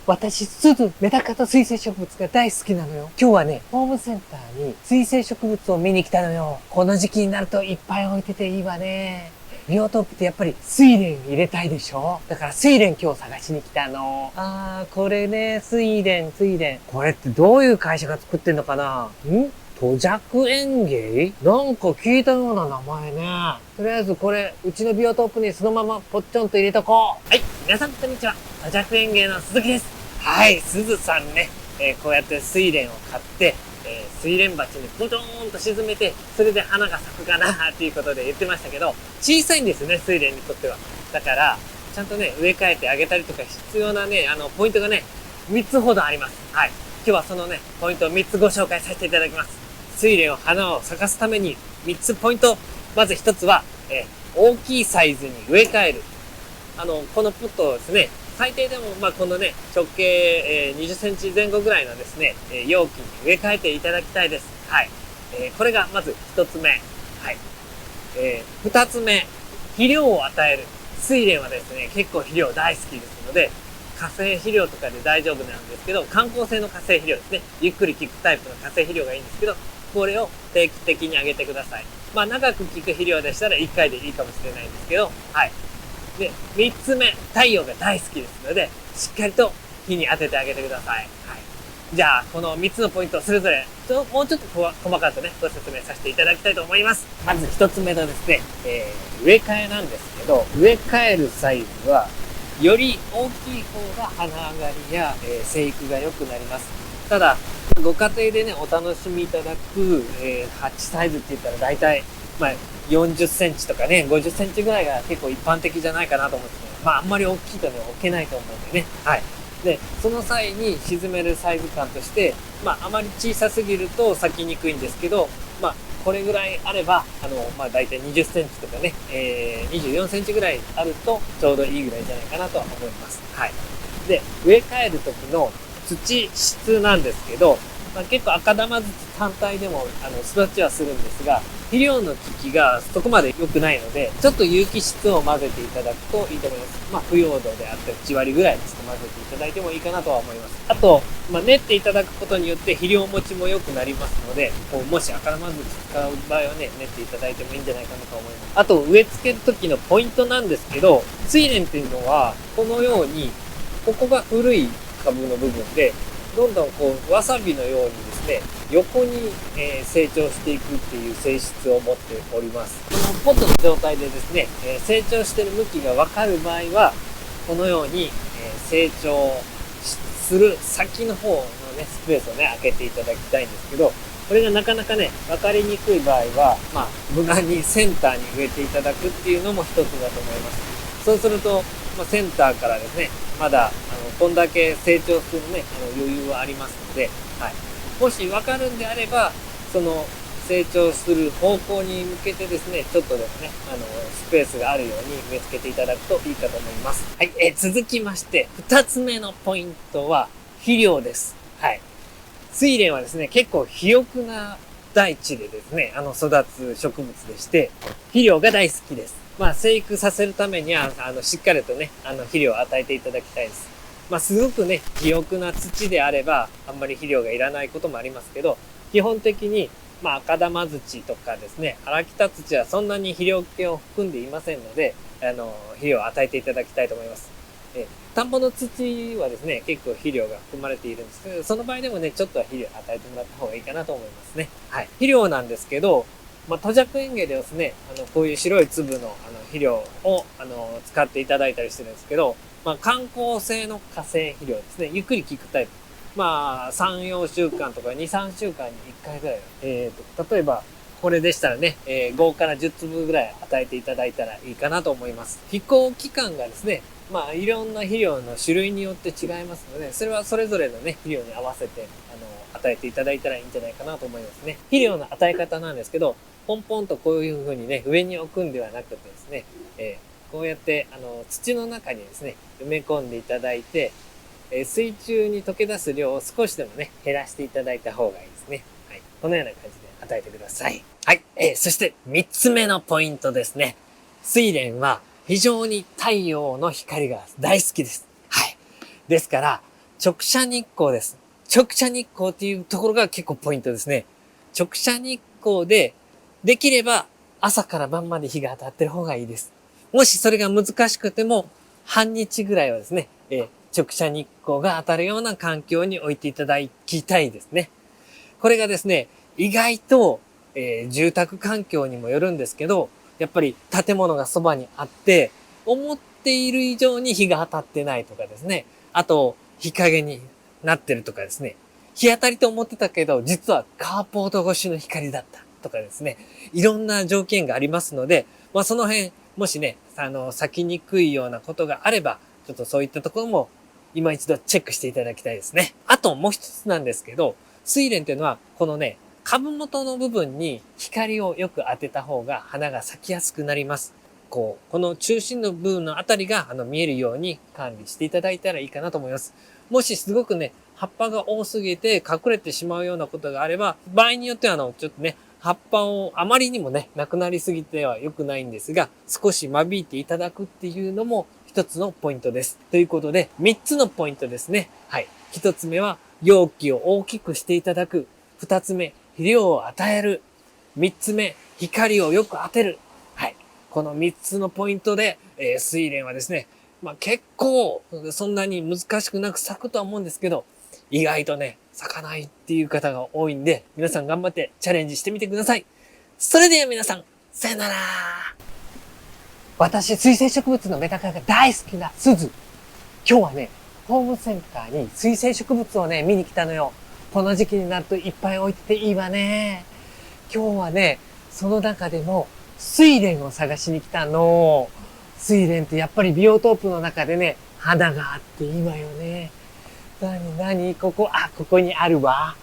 私、鈴、メダカと水生植物が大好きなのよ。今日はね、ホームセンターに水生植物を見に来たのよ。この時期になるといっぱい置いてていいわね。ビオトープってやっぱり睡蓮入れたいでしょ？だから睡蓮今日探しに来たの。これね、睡蓮。これってどういう会社が作ってんのかな？土弱園芸？なんか聞いたような名前ね。とりあえずこれ、うちのビオトープにそのままポッチョンと入れとこう。はい、皆さんこんにちは。土弱園芸の鈴木です。はい、鈴さんね、こうやって睡蓮を買って、睡蓮鉢にポトーンと沈めて、それで花が咲くかなっていうことで言ってましたけど、小さいんですね、睡蓮にとっては。だから、ちゃんとね、植え替えてあげたりとか必要なね、ポイントがね、3つほどあります。はい。今日はそのね、ポイントを3つご紹介させていただきます。睡蓮を花を咲かすために3つポイント。まず1つは、大きいサイズに植え替える。このポットをですね、最低でも、このね、直径、20センチ前後ぐらいのですね、容器に植え替えていただきたいです。はい。これがまず1つ目。はい。2つ目、肥料を与える。睡蓮はですね、結構肥料大好きですので、化成肥料とかで大丈夫なんですけど、観光性の化成肥料ですね。ゆっくり効くタイプの化成肥料がいいんですけど、これを定期的にあげてください。長く効く肥料でしたら1回でいいかもしれないんですけど、はい。で、3つ目、太陽が大好きですので、しっかりと日に当ててあげてください。はい。じゃあ、この3つのポイントをそれぞれ、もうちょっと細かくね、ご説明させていただきたいと思います。まず1つ目のですね、植え替えなんですけど、植え替えるサイズは、より大きい方が花上がりや、生育が良くなります。ただ、ご家庭でね、お楽しみいただく、鉢サイズって言ったら大体、40センチとかね、50センチぐらいが結構一般的じゃないかなと思ってね。あんまり大きいとね、置けないと思うんでね。はい。で、その際に沈めるサイズ感として、あまり小さすぎると咲きにくいんですけど、これぐらいあれば、だいたい20センチとかね、24センチぐらいあるとちょうどいいぐらいじゃないかなとは思います。はい。で、植え替える時の土質なんですけど、結構赤玉土単体でも育ちはするんですが、肥料の効きがそこまで良くないので、ちょっと有機質を混ぜていただくといいと思います。腐葉土であったり1割ぐらいですと混ぜていただいてもいいかなとは思います。あと、練っていただくことによって肥料持ちも良くなりますので、もし赤玉土使う場合はね、練っていただいてもいいんじゃないかなと思います。あと、植え付ける時のポイントなんですけど、睡蓮っていうのは、このように、ここが古い株の部分で、どんどんわさびのようにですね、横に、成長していくっていう性質を持っております。このポットの状態でですね、成長している向きがわかる場合は、このように、成長する先の方のね、スペースをね、開けていただきたいんですけど、これがなかなかね、わかりにくい場合は、無難にセンターに植えていただくっていうのも一つだと思います。そうすると、センターからですね、まだ、こんだけ成長するね、余裕はありますので、はい。もしわかるんであれば、その、成長する方向に向けてですね、ちょっとですね、スペースがあるように植え付けていただくといいかと思います。はい。続きまして、二つ目のポイントは、肥料です。はい。睡蓮はですね、結構肥沃な大地でですね、育つ植物でして、肥料が大好きです。生育させるためには、しっかりとね、肥料を与えていただきたいです。すごくね、肥沃な土であれば、あんまり肥料がいらないこともありますけど、基本的に、赤玉土とかですね、荒北土はそんなに肥料系を含んでいませんので、肥料を与えていただきたいと思います。田んぼの土はですね、結構肥料が含まれているんですけど、その場合でもね、ちょっとは肥料を与えてもらった方がいいかなと思いますね。はい。肥料なんですけど、土弱園芸ではですね、こういう白い粒の、肥料を、使っていただいたりしてるんですけど、観光性の化成肥料ですね。ゆっくり効くタイプ。3、4週間とか2、3週間に1回ぐらい。例えば、これでしたらね、5から10粒ぐらい与えていただいたらいいかなと思います。飛行期間がですね、いろんな肥料の種類によって違いますので、それはそれぞれのね、肥料に合わせて、与えていただいたらいいんじゃないかなと思いますね。肥料の与え方なんですけど、ポンポンとこういう風にね、上に置くんではなくてですね、こうやって、土の中にですね、埋め込んでいただいて、水中に溶け出す量を少しでもね、減らしていただいた方がいいですね。はい。このような感じで与えてください。はい。そして3つ目のポイントですね。睡蓮は非常に太陽の光が大好きです。はい。ですから、直射日光です。直射日光っていうところが結構ポイントですね。直射日光で、できれば朝から晩まで日が当たってる方がいいです。もしそれが難しくても、半日ぐらいはですね、直射日光が当たるような環境に置いていただきたいですね。これがですね、意外と、住宅環境にもよるんですけど、やっぱり建物がそばにあって、思っている以上に日が当たってないとかですね。あと、日陰になってるとかですね。日当たりと思ってたけど、実はカーポート越しの光だったとかですね。いろんな条件がありますので、その辺、もしね、咲きにくいようなことがあれば、ちょっとそういったところも、今一度チェックしていただきたいですね。あともう一つなんですけど、睡蓮っていうのは、このね、株元の部分に光をよく当てた方が花が咲きやすくなります。この中心の部分のあたりが見えるように管理していただいたらいいかなと思います。もしすごくね、葉っぱが多すぎて隠れてしまうようなことがあれば、場合によってはちょっとね、葉っぱをあまりにもね、なくなりすぎては良くないんですが、少し間引いていただくっていうのも一つのポイントです。ということで、3つのポイントですね。はい。1つ目は、容器を大きくしていただく。2つ目、肥料を与える。3つ目、光をよく当てる。はい。この3つのポイントで、睡蓮はですね、結構、そんなに難しくなく咲くとは思うんですけど、意外とね、咲かないっていう方が多いんで、皆さん頑張ってチャレンジしてみてください。それでは皆さん、さよなら。私、水生植物のメダカが大好きな鈴。今日はね、ホームセンターに水生植物をね、見に来たのよ。この時期になるといっぱい置いてていいわね。今日はね、その中でも、睡蓮を探しに来たの。睡蓮ってやっぱりビオトープの中でね、花があっていいわよね。ここにあるわ。